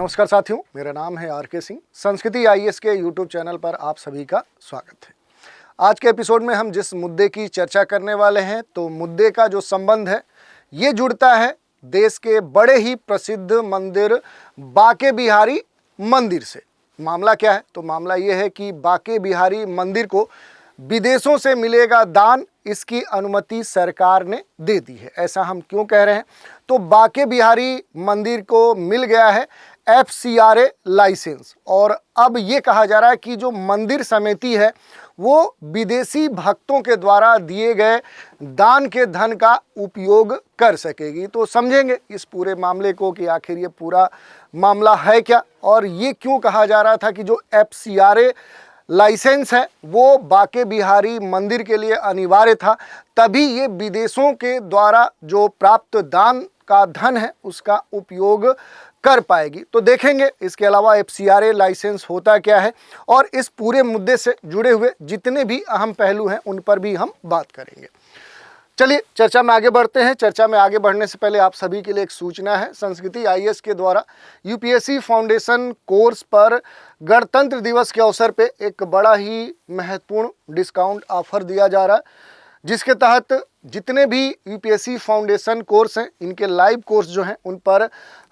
नमस्कार साथियों, मेरा नाम है आर.के. सिंह। संस्कृति आईएएस के यूट्यूब चैनल पर आप सभी का स्वागत है। आज के एपिसोड में हम जिस मुद्दे की चर्चा करने वाले हैं तो मुद्दे का जो संबंध है ये जुड़ता है देश के बड़े ही प्रसिद्ध मंदिर बांके बिहारी मंदिर से। मामला क्या है? तो मामला ये है कि बांके बिहारी मंदिर को विदेशों से मिलेगा दान, इसकी अनुमति सरकार ने दे दी है। ऐसा हम क्यों कह रहे हैं? तो बांके बिहारी मंदिर को मिल गया है FCRA लाइसेंस और अब ये कहा जा रहा है कि जो मंदिर समिति है वो विदेशी भक्तों के द्वारा दिए गए दान के धन का उपयोग कर सकेगी। तो समझेंगे इस पूरे मामले को कि आखिर ये पूरा मामला है क्या और ये क्यों कहा जा रहा था कि जो FCRA लाइसेंस है वो बांके बिहारी मंदिर के लिए अनिवार्य था, तभी ये विदेशों के द्वारा जो प्राप्त दान का धन है उसका उपयोग कर पाएगी। तो देखेंगे इसके अलावा FCRA लाइसेंस होता क्या है और इस पूरे मुद्दे से जुड़े हुए जितने भी अहम पहलू हैं उन पर भी हम बात करेंगे। चलिए चर्चा में आगे बढ़ते हैं। चर्चा में आगे बढ़ने से पहले आप सभी के लिए एक सूचना है। संस्कृति आईएएस के द्वारा UPSC फाउंडेशन कोर्स पर गणतंत्र दिवस के अवसर पे एक बड़ा ही महत्वपूर्ण डिस्काउंट ऑफर दिया जा रहा है, जिसके तहत जितने भी UPSC फाउंडेशन कोर्स हैं इनके लाइव कोर्स जो हैं उन पर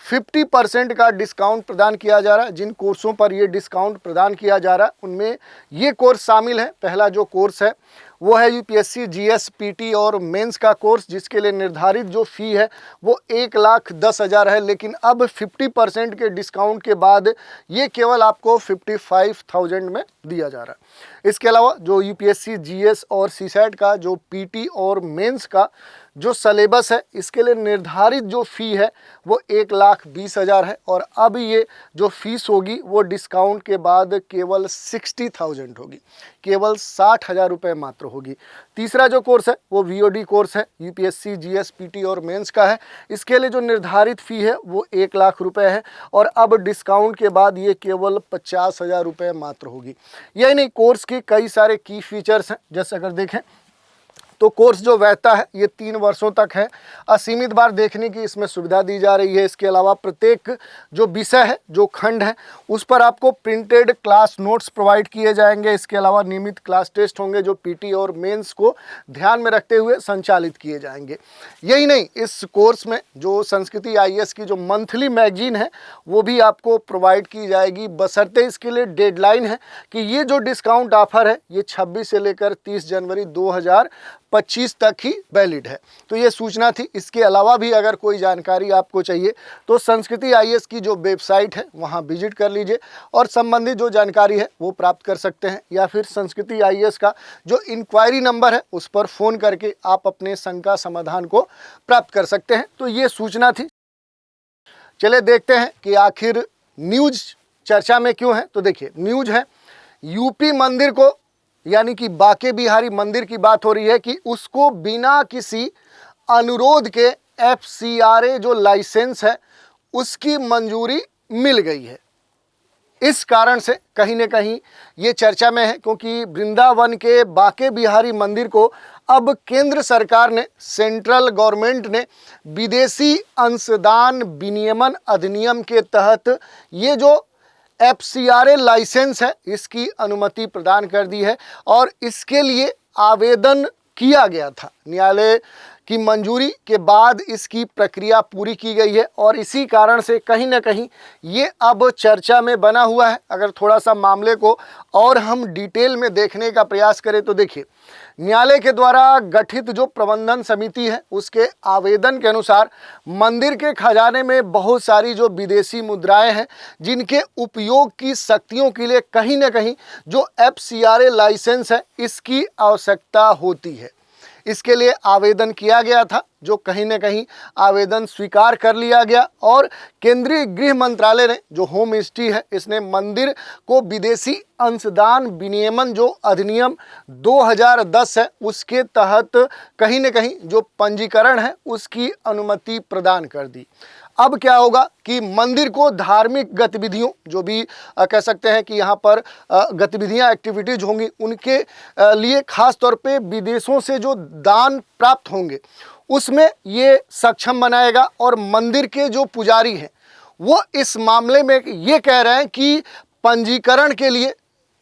50% का डिस्काउंट प्रदान किया जा रहा है। जिन कोर्सों पर ये डिस्काउंट प्रदान किया जा रहा है उनमें ये कोर्स शामिल है। पहला जो कोर्स है वो है UPSC GS PT और मेंस का कोर्स, जिसके लिए निर्धारित जो फ़ी है वो 1,10,000 है, लेकिन अब 50% के डिस्काउंट के बाद ये केवल आपको 55,000 में दिया जा रहा है। इसके अलावा जो UPSC GS और CSAT का जो PT और मेंस का जो सिलेबस है इसके लिए निर्धारित जो फ़ी है वो 1,20,000 है और अब ये जो फीस होगी वो डिस्काउंट के बाद केवल 60,000 होगी, केवल 60,000 रुपये मात्र होगी। तीसरा जो कोर्स है वो VOD कोर्स है, UPSC GS PT और मेंस का है। इसके लिए जो निर्धारित फ़ी है वो 1,00,000 रुपये है और अब डिस्काउंट के बाद ये केवल 50,000 रुपये मात्र होगी। यही नहीं, कोर्स के कई सारे की फीचर्स हैं। जैसे अगर देखें तो कोर्स जो वैधता है ये 3 वर्षों तक है। असीमित बार देखने की इसमें सुविधा दी जा रही है। इसके अलावा प्रत्येक जो विषय है, जो खंड है, उस पर आपको प्रिंटेड क्लास नोट्स प्रोवाइड किए जाएंगे। इसके अलावा नियमित क्लास टेस्ट होंगे जो PT और मेंस को ध्यान में रखते हुए संचालित किए जाएंगे। यही नहीं, इस कोर्स में जो संस्कृति IAS की जो मंथली मैगजीन है वो भी आपको प्रोवाइड की जाएगी, बशर्ते इसके लिए डेडलाइन है कि ये जो डिस्काउंट ऑफर है ये 26 से लेकर 30 जनवरी 2025 तक ही वैलिड है। तो ये सूचना थी। इसके अलावा भी अगर कोई जानकारी आपको चाहिए तो संस्कृति IAS की जो वेबसाइट है वहाँ विजिट कर लीजिए और संबंधित जो जानकारी है वो प्राप्त कर सकते हैं, या फिर संस्कृति IAS का जो इंक्वायरी नंबर है उस पर फ़ोन करके आप अपने शंका समाधान को प्राप्त कर सकते हैं। तो ये सूचना थी। चलिए देखते हैं कि आखिर न्यूज़ चर्चा में क्यों है। तो देखिए, न्यूज़ है यूपी मंदिर को, यानी कि बांके बिहारी मंदिर की बात हो रही है कि उसको बिना किसी अनुरोध के FCRA जो लाइसेंस है उसकी मंजूरी मिल गई है। इस कारण से कहीं न कहीं ये चर्चा में है, क्योंकि वृंदावन के बांके बिहारी मंदिर को अब केंद्र सरकार ने, सेंट्रल गवर्नमेंट ने विदेशी अंशदान विनियमन अधिनियम के तहत ये जो FCRA लाइसेंस है इसकी अनुमति प्रदान कर दी है और इसके लिए आवेदन किया गया था। न्यायालय की मंजूरी के बाद इसकी प्रक्रिया पूरी की गई है और इसी कारण से कहीं ना कहीं ये अब चर्चा में बना हुआ है। अगर थोड़ा सा मामले को और हम डिटेल में देखने का प्रयास करें तो देखिए, न्यायालय के द्वारा गठित जो प्रबंधन समिति है उसके आवेदन के अनुसार मंदिर के खजाने में बहुत सारी जो विदेशी मुद्राएं हैं जिनके उपयोग की शक्तियों के लिए कहीं ना कहीं जो FCRA लाइसेंस है इसकी आवश्यकता होती है। इसके लिए आवेदन किया गया था, जो कहीं न कहीं आवेदन स्वीकार कर लिया गया और केंद्रीय गृह मंत्रालय ने, जो होम मिनिस्ट्री है, इसने मंदिर को विदेशी अंशदान विनियमन जो अधिनियम 2010 है उसके तहत कहीं न कहीं जो पंजीकरण है उसकी अनुमति प्रदान कर दी। अब क्या होगा कि मंदिर को धार्मिक गतिविधियों, जो भी कह सकते हैं कि यहाँ पर गतिविधियाँ, एक्टिविटीज होंगी, उनके लिए खास तौर पे विदेशों से जो दान प्राप्त होंगे उसमें ये सक्षम बनाएगा और मंदिर के जो पुजारी हैं वो इस मामले में ये कह रहे हैं कि पंजीकरण के लिए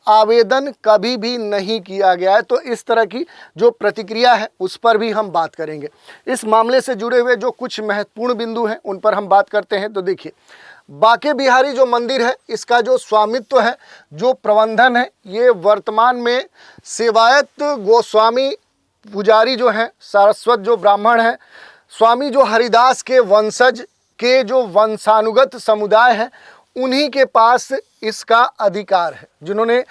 आवेदन कभी भी नहीं किया गया है। तो इस तरह की जो प्रतिक्रिया है उस पर भी हम बात करेंगे। इस मामले से जुड़े हुए जो कुछ महत्वपूर्ण बिंदु हैं उन पर हम बात करते हैं। तो देखिए, बांके बिहारी जो मंदिर है, इसका जो स्वामित्व है, जो प्रबंधन है, ये वर्तमान में सेवायत गोस्वामी पुजारी जो हैं, सारस्वत जो ब्राह्मण हैं, स्वामी जो हरिदास के वंशज के जो वंशानुगत समुदाय है, उन्हीं के पास इसका अधिकार है, जिन्होंने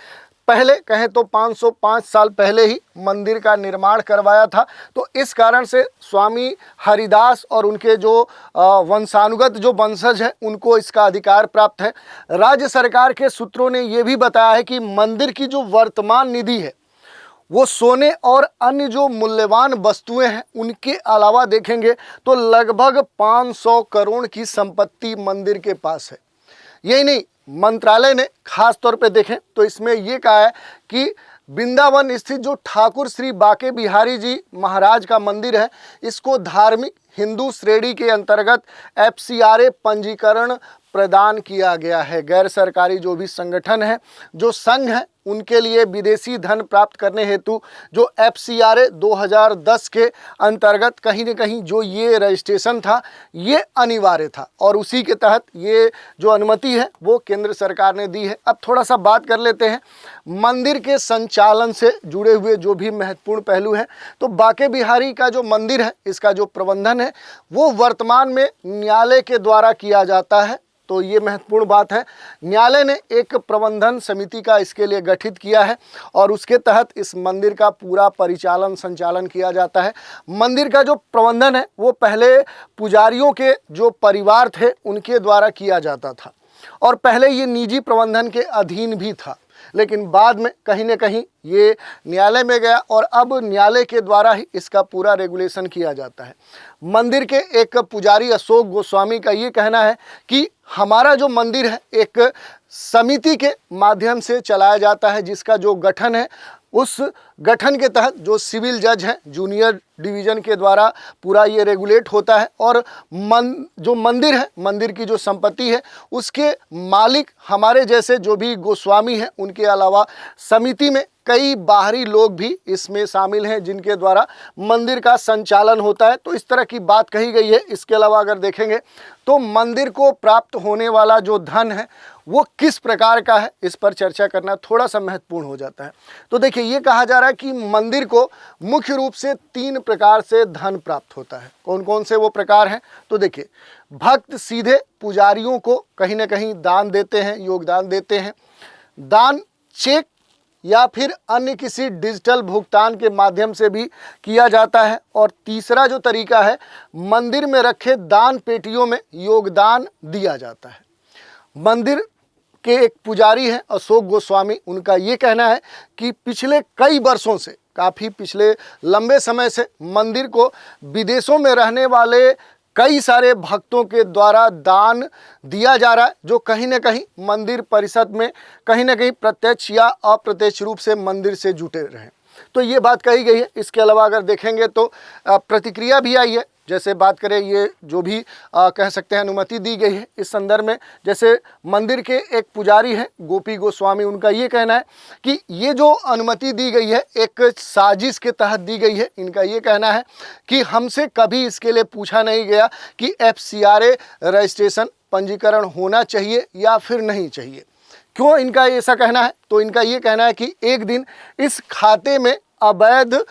पहले कहें तो 505 साल पहले ही मंदिर का निर्माण करवाया था। तो इस कारण से स्वामी हरिदास और उनके जो वंशानुगत जो वंशज हैं, उनको इसका अधिकार प्राप्त है। राज्य सरकार के सूत्रों ने ये भी बताया है कि मंदिर की जो वर्तमान निधि है, वो सोने और अन्य जो मूल्यवान वस्तुएं हैं उनके अलावा देखेंगे तो लगभग 500 करोड़ की संपत्ति मंदिर के पास है। यही नहीं, मंत्रालय ने खास तौर पे देखें तो इसमें ये कहा है कि वृंदावन स्थित जो ठाकुर श्री बांके बिहारी जी महाराज का मंदिर है, इसको धार्मिक हिंदू श्रेणी के अंतर्गत FCRA पंजीकरण प्रदान किया गया है। गैर सरकारी जो भी संगठन है, जो संघ है, उनके लिए विदेशी धन प्राप्त करने हेतु जो FCRA 2010 के अंतर्गत कहीं न कहीं जो ये रजिस्ट्रेशन था, ये अनिवार्य था और उसी के तहत ये जो अनुमति है वो केंद्र सरकार ने दी है। अब थोड़ा सा बात कर लेते हैं मंदिर के संचालन से जुड़े हुए जो भी महत्वपूर्ण पहलू हैं। तो बांके बिहारी का जो मंदिर है, इसका जो प्रबंधन है, वो वर्तमान में न्यायालय के द्वारा किया जाता है। तो ये महत्वपूर्ण बात है। न्यायालय ने एक प्रबंधन समिति का इसके लिए गठित किया है और उसके तहत इस मंदिर का पूरा परिचालन संचालन किया जाता है। मंदिर का जो प्रबंधन है वो पहले पुजारियों के जो परिवार थे उनके द्वारा किया जाता था और पहले ये निजी प्रबंधन के अधीन भी था, लेकिन बाद में कहीं न कहीं ये न्यायालय में गया और अब न्यायालय के द्वारा ही इसका पूरा रेगुलेशन किया जाता है। मंदिर के एक पुजारी अशोक गोस्वामी का ये कहना है कि हमारा जो मंदिर है एक समिति के माध्यम से चलाया जाता है, जिसका जो गठन है उस गठन के तहत जो सिविल जज हैं, जूनियर डिवीज़न के द्वारा पूरा ये रेगुलेट होता है और जो मंदिर है, मंदिर की जो संपत्ति है, उसके मालिक हमारे जैसे जो भी गोस्वामी हैं, उनके अलावा समिति में कई बाहरी लोग भी इसमें शामिल हैं जिनके द्वारा मंदिर का संचालन होता है। तो इस तरह की बात कही गई है। इसके अलावा अगर देखेंगे तो मंदिर को प्राप्त होने वाला जो धन है वो किस प्रकार का है, इस पर चर्चा करना थोड़ा सा महत्वपूर्ण हो जाता है। तो देखिए, ये कहा जा रहा है कि मंदिर को मुख्य रूप से 3 प्रकार से धन प्राप्त होता है। कौन कौन से वो प्रकार हैं? तो देखिए, भक्त सीधे पुजारियों को कहीं ना कहीं दान देते हैं, योगदान देते हैं। दान चेक या फिर अन्य किसी डिजिटल भुगतान के माध्यम से भी किया जाता है। और तीसरा जो तरीका है, मंदिर में रखे दान पेटियों में योगदान दिया जाता है। मंदिर के एक पुजारी हैं अशोक गोस्वामी, उनका ये कहना है कि पिछले कई वर्षों से, काफ़ी पिछले लंबे समय से मंदिर को विदेशों में रहने वाले कई सारे भक्तों के द्वारा दान दिया जा रहा है, जो कहीं ना कहीं मंदिर परिषद में कहीं ना कहीं प्रत्यक्ष या अप्रत्यक्ष रूप से मंदिर से जुटे रहे। तो ये बात कही गई है। इसके अलावा अगर देखेंगे तो प्रतिक्रिया भी आई है। जैसे बात करें, ये जो भी कह सकते हैं अनुमति दी गई है इस संदर्भ में, जैसे मंदिर के एक पुजारी हैं गोपी गोस्वामी, उनका ये कहना है कि ये जो अनुमति दी गई है एक साजिश के तहत दी गई है। इनका ये कहना है कि हमसे कभी इसके लिए पूछा नहीं गया कि FCRA रजिस्ट्रेशन पंजीकरण होना चाहिए या फिर नहीं चाहिए। क्यों इनका ऐसा कहना है? तो इनका ये कहना है कि एक दिन इस खाते में अवैध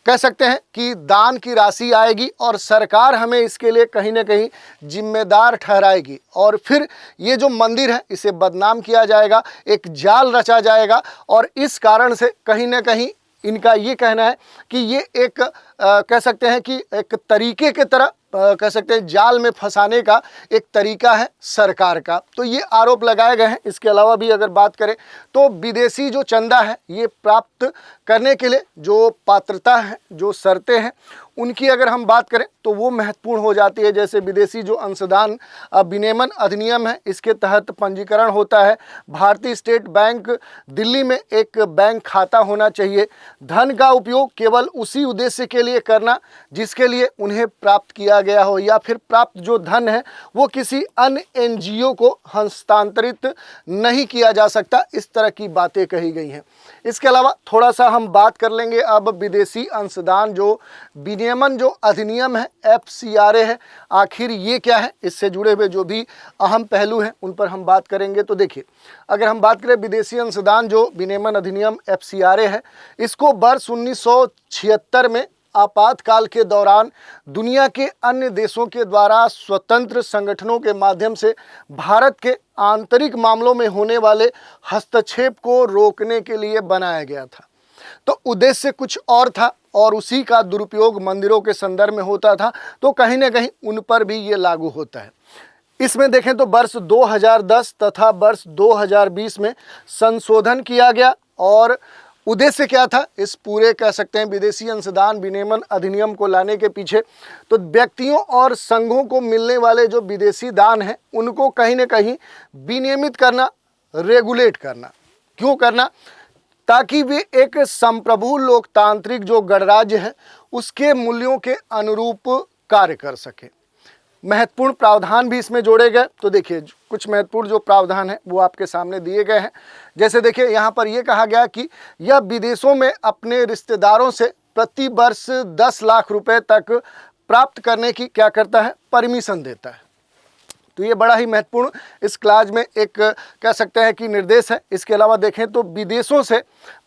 कह सकते हैं कि दान की राशि आएगी और सरकार हमें इसके लिए कहीं ना कहीं जिम्मेदार ठहराएगी और फिर ये जो मंदिर है इसे बदनाम किया जाएगा, एक जाल रचा जाएगा। और इस कारण से कहीं ना कहीं इनका ये कहना है कि ये एक कह सकते हैं कि एक तरीके के तरह कह सकते हैं जाल में फंसाने का एक तरीका है सरकार का। तो ये आरोप लगाए गए हैं। इसके अलावा भी अगर बात करें तो विदेशी जो चंदा है ये प्राप्त करने के लिए जो पात्रता है, जो शर्तें हैं, उनकी अगर हम बात करें तो वो महत्वपूर्ण हो जाती है। जैसे विदेशी जो अंशदान विनियमन अधिनियम है, इसके तहत पंजीकरण होता है। भारतीय स्टेट बैंक दिल्ली में एक बैंक खाता होना चाहिए। धन का उपयोग केवल उसी उद्देश्य के लिए करना जिसके लिए उन्हें प्राप्त किया गया हो, या फिर प्राप्त जो धन है वो किसी अन्य एनजीओ को हस्तांतरित नहीं किया जा सकता। इस तरह की बातें कही गई हैं। इसके अलावा थोड़ा सा हम बात कर लेंगे अब विदेशी अंशदान जो विनियमन जो अधिनियम है, FCRA है, आखिर ये क्या है, इससे जुड़े हुए जो भी अहम पहलू हैं उन पर हम बात करेंगे। तो देखिए, अगर हम बात करें विदेशी अंशदान जो विनियमन अधिनियम FCRA है, इसको वर्ष 1976 में आपातकाल के दौरान दुनिया के अन्य देशों के द्वारा स्वतंत्र संगठनों के माध्यम से भारत के आंतरिक मामलों में होने वाले हस्तक्षेप को रोकने के लिए बनाया गया था। तो उद्देश्य कुछ और था और उसी का दुरुपयोग मंदिरों के संदर्भ में होता था, तो कहीं ना कहीं उन पर भी ये लागू होता है। इसमें देखें तो वर्ष 2010 तथा वर्ष 2020 में संशोधन किया गया और उद्देश्य क्या था इस पूरे कह सकते हैं विदेशी अंशदान विनियमन अधिनियम को लाने के पीछे, तो व्यक्तियों और संघों को मिलने वाले जो विदेशी दान हैं उनको कहीं ना कहीं विनियमित करना, रेगुलेट करना। क्यों करना? ताकि वे एक संप्रभु लोकतांत्रिक जो गणराज्य है उसके मूल्यों के अनुरूप कार्य कर सके। महत्वपूर्ण प्रावधान भी इसमें जोड़े गए। तो देखिए, कुछ महत्वपूर्ण जो प्रावधान है वो आपके सामने दिए गए हैं। जैसे देखिए, यहाँ पर यह कहा गया कि यह विदेशों में अपने रिश्तेदारों से प्रति वर्ष 10 लाख रुपए तक प्राप्त करने की क्या करता है, परमिशन देता है। तो ये बड़ा ही महत्वपूर्ण इस क्लाज में एक कह सकते हैं कि निर्देश है। इसके अलावा देखें तो विदेशों से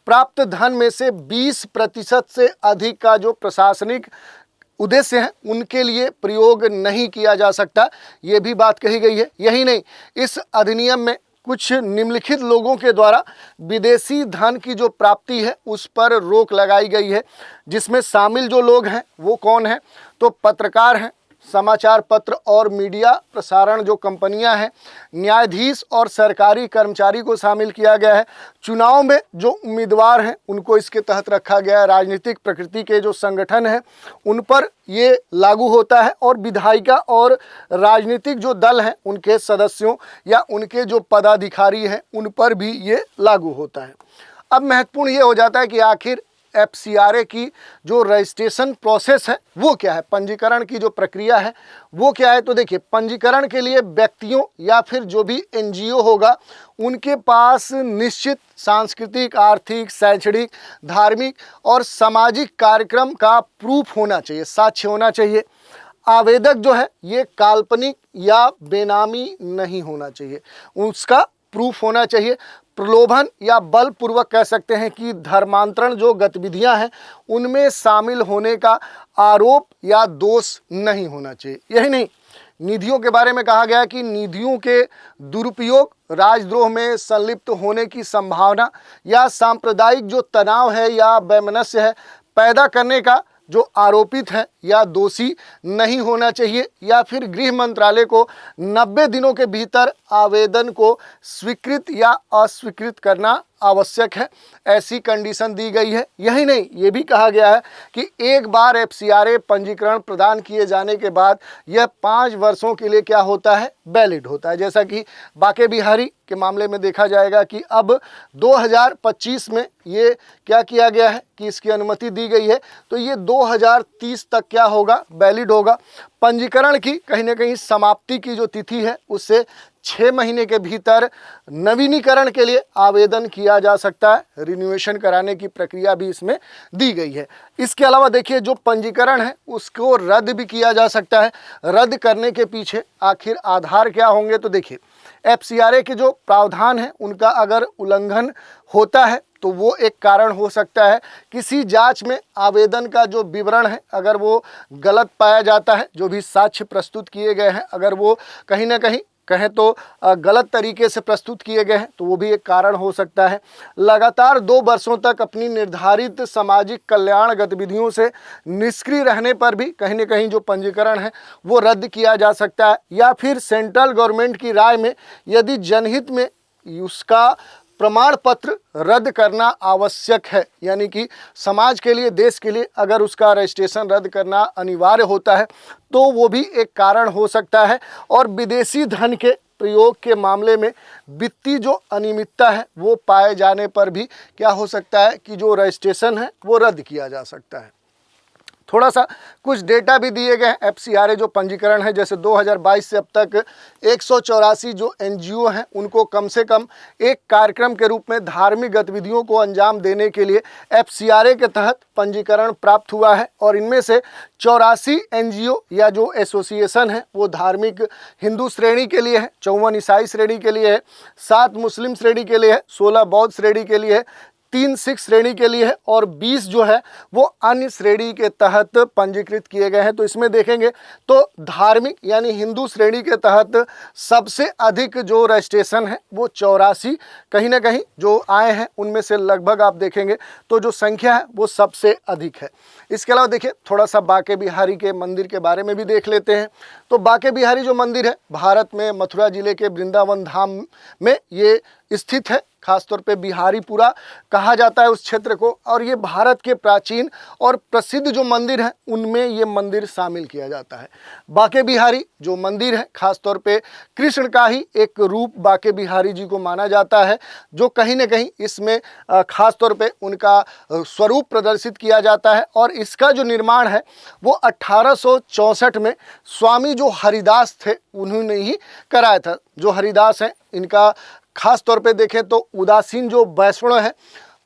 प्राप्त धन में से 20% से अधिक का जो प्रशासनिक उद्देश्य है उनके लिए प्रयोग नहीं किया जा सकता, ये भी बात कही गई है। यही नहीं, इस अधिनियम में कुछ निम्नलिखित लोगों के द्वारा विदेशी धन की जो प्राप्ति है उस पर रोक लगाई गई है, जिसमें शामिल जो लोग हैं वो कौन हैं, तो पत्रकार हैं, समाचार पत्र और मीडिया प्रसारण जो कंपनियां हैं, न्यायाधीश और सरकारी कर्मचारी को शामिल किया गया है। चुनाव में जो उम्मीदवार हैं उनको इसके तहत रखा गया है। राजनीतिक प्रकृति के जो संगठन हैं उन पर ये लागू होता है और विधायिका और राजनीतिक जो दल हैं उनके सदस्यों या उनके जो पदाधिकारी हैं उन पर भी ये लागू होता है। अब महत्वपूर्ण ये हो जाता है कि आखिर FCRA की जो रजिस्ट्रेशन प्रोसेस है वो क्या है, पंजीकरण की जो प्रक्रिया है वो क्या है। तो देखिए, पंजीकरण के लिए व्यक्तियों या फिर जो भी NGO होगा उनके पास निश्चित सांस्कृतिक, आर्थिक, शैक्षणिक, धार्मिक और सामाजिक कार्यक्रम का प्रूफ होना चाहिए, साक्ष्य होना चाहिए। आवेदक जो है ये काल्पनिक या बेनामी नहीं होना चाहिए, उसका प्रूफ होना चाहिए। प्रलोभन या बलपूर्वक कह सकते हैं कि धर्मांतरण जो गतिविधियां हैं उनमें शामिल होने का आरोप या दोष नहीं होना चाहिए। यही नहीं, निधियों के बारे में कहा गया कि निधियों के दुरुपयोग, राजद्रोह में संलिप्त होने की संभावना या सांप्रदायिक जो तनाव है या वैमनस्य है पैदा करने का जो आरोपित है या दोषी नहीं होना चाहिए, या फिर गृह मंत्रालय को 90 दिनों के भीतर आवेदन को स्वीकृत या अस्वीकृत करना आवश्यक है, ऐसी कंडीशन दी गई है। यही नहीं, ये भी कहा गया है कि एक बार FCRA पंजीकरण प्रदान किए जाने के बाद यह 5 वर्षों के लिए क्या होता है, वैलिड होता है। जैसा कि बाके बिहारी के मामले में देखा जाएगा कि अब 2025 में ये क्या किया गया है कि इसकी अनुमति दी गई है, तो ये 2030 तक क्या होगा, वैलिड होगा। पंजीकरण की कहीं ना कहीं समाप्ति की जो तिथि है उससे 6 महीने के भीतर नवीनीकरण के लिए आवेदन किया जा सकता है, रिन्यूएशन कराने की प्रक्रिया भी इसमें दी गई है। इसके अलावा देखिए, जो पंजीकरण है उसको रद्द भी किया जा सकता है। रद्द करने के पीछे आखिर आधार क्या होंगे, तो देखिए, FCRA के जो प्रावधान है उनका अगर उल्लंघन होता है तो वो एक कारण हो सकता है। किसी जांच में आवेदन का जो विवरण है अगर वो गलत पाया जाता है, जो भी साक्ष्य प्रस्तुत किए गए हैं अगर वो कहीं ना कहीं कहें तो गलत तरीके से प्रस्तुत किए गए हैं तो वो भी एक कारण हो सकता है। लगातार 2 वर्षों तक अपनी निर्धारित सामाजिक कल्याण गतिविधियों से निष्क्रिय रहने पर भी कहीं ना कहीं जो पंजीकरण है वो रद्द किया जा सकता है। या फिर सेंट्रल गवर्नमेंट की राय में यदि जनहित में उसका प्रमाण पत्र रद्द करना आवश्यक है, यानी कि समाज के लिए, देश के लिए अगर उसका रजिस्ट्रेशन रद्द करना अनिवार्य होता है तो वो भी एक कारण हो सकता है। और विदेशी धन के प्रयोग के मामले में वित्तीय जो अनियमितता है वो पाए जाने पर भी क्या हो सकता है कि जो रजिस्ट्रेशन है वो रद्द किया जा सकता है। थोड़ा सा कुछ डेटा भी दिए गए हैं। FCRA जो पंजीकरण है, जैसे 2022 से अब तक 184 जो NGO हैं उनको कम से कम एक कार्यक्रम के रूप में धार्मिक गतिविधियों को अंजाम देने के लिए FCRA के तहत पंजीकरण प्राप्त हुआ है। और इनमें से 84 NGO या जो एसोसिएशन है वो धार्मिक हिंदू श्रेणी के लिए है, 54 ईसाई श्रेणी के लिए है, 7 मुस्लिम श्रेणी के लिए है, 16 बौद्ध श्रेणी के लिए है, 3 सिख श्रेणी के लिए है और 20 जो है वो अन्य श्रेणी के तहत पंजीकृत किए गए हैं। तो इसमें देखेंगे तो धार्मिक यानी हिंदू श्रेणी के तहत सबसे अधिक जो रजिस्ट्रेशन है वो 84 कहीं ना कहीं जो आए हैं उनमें से लगभग आप देखेंगे तो जो संख्या है वो सबसे अधिक है। इसके अलावा देखिए थोड़ा सा बांके बिहारी के मंदिर के बारे में भी देख लेते हैं। तो बांके बिहारी जो मंदिर है भारत में मथुरा जिले के वृंदावन धाम में ये स्थित है। खासतौर पे बिहारीपुरा कहा जाता है उस क्षेत्र को, और ये भारत के प्राचीन और प्रसिद्ध जो मंदिर हैं उनमें ये मंदिर शामिल किया जाता है। बांके बिहारी जो मंदिर है खासतौर पे कृष्ण का ही एक रूप बांके बिहारी जी को माना जाता है, जो कहीं ना कहीं इसमें खासतौर पे उनका स्वरूप प्रदर्शित किया जाता है। और इसका जो निर्माण है वो 1864 में स्वामी जो हरिदास थे उन्होंने ही कराया था। जो हरिदास हैं इनका खास तौर पे देखें तो उदासीन जो वैष्णव है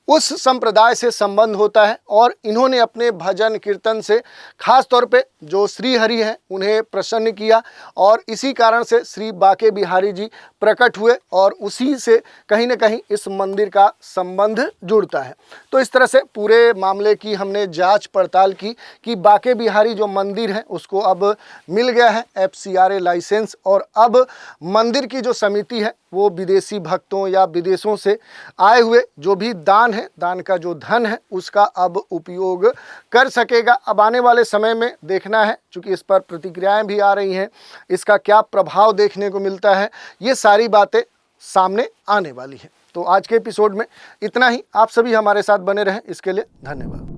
उस संप्रदाय से संबंध होता है, और इन्होंने अपने भजन कीर्तन से खास तौर पे जो श्री हरि हैं उन्हें प्रसन्न किया, और इसी कारण से श्री बांके बिहारी जी प्रकट हुए और उसी से कहीं ना कहीं इस मंदिर का संबंध जुड़ता है। तो इस तरह से पूरे मामले की हमने जांच पड़ताल की कि बांके बिहारी जो मंदिर है उसको अब मिल गया है FCRA लाइसेंस, और अब मंदिर की जो समिति है वो विदेशी भक्तों या विदेशों से आए हुए जो भी दान है, दान का जो धन है उसका अब उपयोग कर सकेगा। अब आने वाले समय में देखना है, चूँकि इस पर प्रतिक्रियाएं भी आ रही हैं, इसका क्या प्रभाव देखने को मिलता है, ये सारी बातें सामने आने वाली हैं। तो आज के एपिसोड में इतना ही। आप सभी हमारे साथ बने रहें, इसके लिए धन्यवाद।